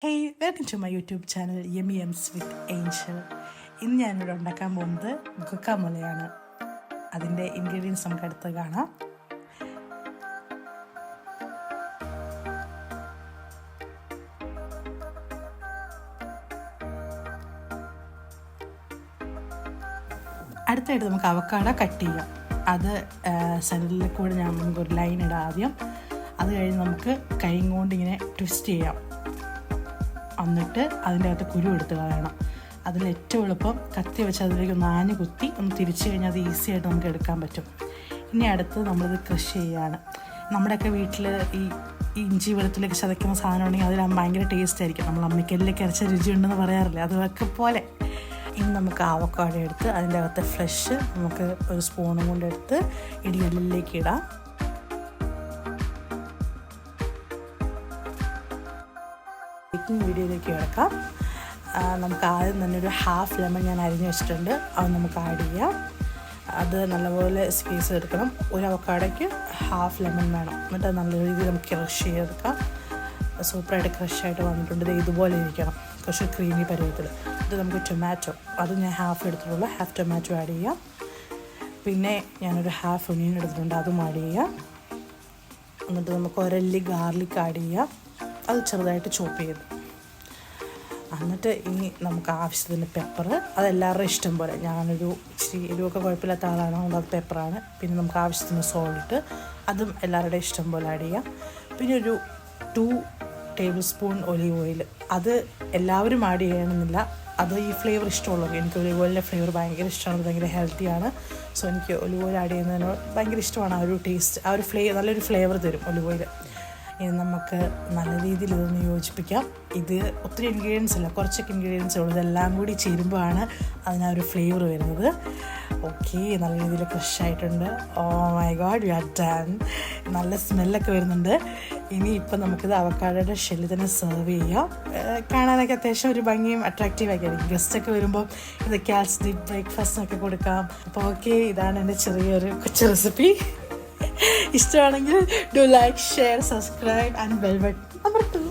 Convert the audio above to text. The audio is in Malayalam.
Hey welcome to my YouTube channel yummy എംസ് വിത്ത് ഏഞ്ചൽ. ഇന്ന് ഞാനിവിടെ ഉണ്ടാക്കാൻ പോകുന്നത് ഗുക്കാമൊലയാണ്. അതിൻ്റെ ഇൻഗ്രീഡിയൻസ് നമുക്ക് അടുത്ത് കാണാം. അടുത്തായിട്ട് നമുക്ക് അവക്കാഡോ കട്ട് ചെയ്യാം. അത് സെൻറ്ററിൽ കൂടെ നമുക്കൊരു ലൈൻ ഇടാം ആദ്യം. അത് കഴിഞ്ഞ് നമുക്ക് കൈ കൊണ്ട് ഇങ്ങനെ ട്വിസ്റ്റ് ചെയ്യാം. എന്നിട്ട് അതിൻ്റെ അകത്ത് കുരു എടുത്ത് കളയണം. അതിൽ ഏറ്റവും എളുപ്പം കത്തി വെച്ച് അതിലേക്ക് ഒന്ന് ആഞ്ഞ് കുത്തി ഒന്ന് തിരിച്ചു കഴിഞ്ഞാൽ അത് ഈസി ആയിട്ട് നമുക്ക് എടുക്കാൻ പറ്റും. ഇനി അടുത്ത് നമ്മളിത് ക്രഷ് ചെയ്യുകയാണ്. നമ്മുടെയൊക്കെ വീട്ടിൽ ഈ ഇഞ്ചി വെളുത്തുള്ളിയൊക്കെ ചതയ്ക്കുന്ന സാധനം ഉണ്ടെങ്കിൽ അതിൽ ഭയങ്കര ടേസ്റ്റ് ആയിരിക്കും. നമ്മൾ അമ്മയ്ക്കല്ലിലേക്ക് അരച്ച രുചി ഉണ്ടെന്ന് പറയാറില്ലേ, അതൊക്കെ പോലെ. ഇനി നമുക്ക് അവക്കാഡോ എടുത്ത് അതിൻ്റെ അകത്തെ ഫ്ലഷ് നമുക്ക് ഒരു സ്പൂണും കൊണ്ടെടുത്ത് ഇടിയല്ലിലേക്ക് ഇടാം. വീഡിയോയിലേക്ക് കിടക്കാം. നമുക്ക് ആദ്യം തന്നെ ഒരു ഹാഫ് ലെമൺ ഞാൻ അരിഞ്ഞ് വെച്ചിട്ടുണ്ട്, അത് നമുക്ക് ആഡ് ചെയ്യാം. അത് നല്ലപോലെ സ്ക്വീസ് എടുക്കണം. ഒരു അവക്കാഡോയ്ക്ക് ഹാഫ് ലെമൺ വേണം. എന്നിട്ട് നല്ല രീതിയിൽ നമുക്ക് ക്രഷ് ചെയ്തെടുക്കാം. സൂപ്പറായിട്ട് ക്രഷായിട്ട് വന്നിട്ടുണ്ട്. ഇത് ഇതുപോലെ ഇരിക്കണം, കുറച്ച് ക്രീമി പരുവത്തിൽ. ഇത് നമുക്ക് ടൊമാറ്റോ, അത് ഞാൻ ഹാഫ് എടുത്തിട്ടുള്ളൂ. ഹാഫ് ടൊമാറ്റോ ആഡ് ചെയ്യാം. പിന്നെ ഞാനൊരു ഹാഫ് ഒനിയൻ എടുത്തിട്ടുണ്ട്, അതും ആഡ് ചെയ്യാം. എന്നിട്ട് നമുക്ക് ഒരല്ലി ഗാർലിക് ആഡ് ചെയ്യാം. അത് ചെറുതായിട്ട് ചോപ്പ് ചെയ്ത്. എന്നിട്ട് ഇനി നമുക്ക് ആവശ്യത്തിന് പെപ്പർ, അതെല്ലാവരുടെ ഇഷ്ടം പോലെ. ഞാനൊരു ഇച്ചിരി എരിവൊക്കെ കുഴപ്പമില്ലാത്ത ആളാണ്, അതുകൊണ്ട് അത് പെപ്പറാണ്. പിന്നെ നമുക്ക് ആവശ്യത്തിന് സോൾട്ട്, അതും എല്ലാവരുടെയും ഇഷ്ടം പോലെ ആഡ് ചെയ്യാം. പിന്നെ ഒരു 2 ടേബിൾ സ്പൂൺ ഒലീവ് ഓയിൽ. അത് എല്ലാവരും ആഡ് ചെയ്യണമെന്നില്ല, അത് ഈ ഫ്ലേവർ ഇഷ്ടമുള്ളത്. എനിക്ക് ഒലിവ് ഓയിലിൻ്റെ ഫ്ലേവർ ഭയങ്കര ഇഷ്ടമാണ്, ഭയങ്കര ഹെൽത്തിയാണ്. സോ എനിക്ക് ഒലിവ് ഓയിൽ ആഡ് ചെയ്യുന്നതിന് ഭയങ്കര ഇഷ്ടമാണ്. ആ ഒരു ടേസ്റ്റ്, ആ ഒരു നല്ലൊരു ഫ്ലേവർ തരും ഒലിവ് ഓയിൽ. ഇനി നമുക്ക് നല്ല രീതിയിൽ ഇതൊന്ന് യോജിപ്പിക്കാം. ഇത് ഒത്തിരി ഇൻഗ്രീഡിയൻസ് ഇല്ല, കുറച്ചൊക്കെ ഇൻഗ്രീഡിയൻസ് ഉള്ളൂ. ഇതെല്ലാം കൂടി ചേരുമ്പോഴാണ് അതിനൊരു ഫ്ലേവർ വരുന്നത്. ഓക്കെ, നല്ല രീതിയിൽ ഫ്രഷായിട്ടുണ്ട്. Oh my God, we are done. നല്ല സ്മെല്ലൊക്കെ വരുന്നുണ്ട്. ഇനി ഇപ്പം നമുക്കിത് അവക്കാഡോയുടെ ഷെല്ലിൽ തന്നെ സെർവ് ചെയ്യാം. കാണാനൊക്കെ അത്യാവശ്യം ഒരു ഭംഗിയും അട്രാക്റ്റീവൊക്കെ ആയിരിക്കും. ഗസ്റ്റൊക്കെ വരുമ്പോൾ ഇത് കാൽസ്യം ബ്രേക്ക്ഫാസ്റ്റിനൊക്കെ കൊടുക്കാം. അപ്പോൾ ഓക്കെ, ഇതാണ് എൻ്റെ ചെറിയൊരു കൊച്ചു റെസിപ്പി. ഇഷ്ടമാണെങ്കിൽ do like, share, subscribe and bell button അമർത്തുക.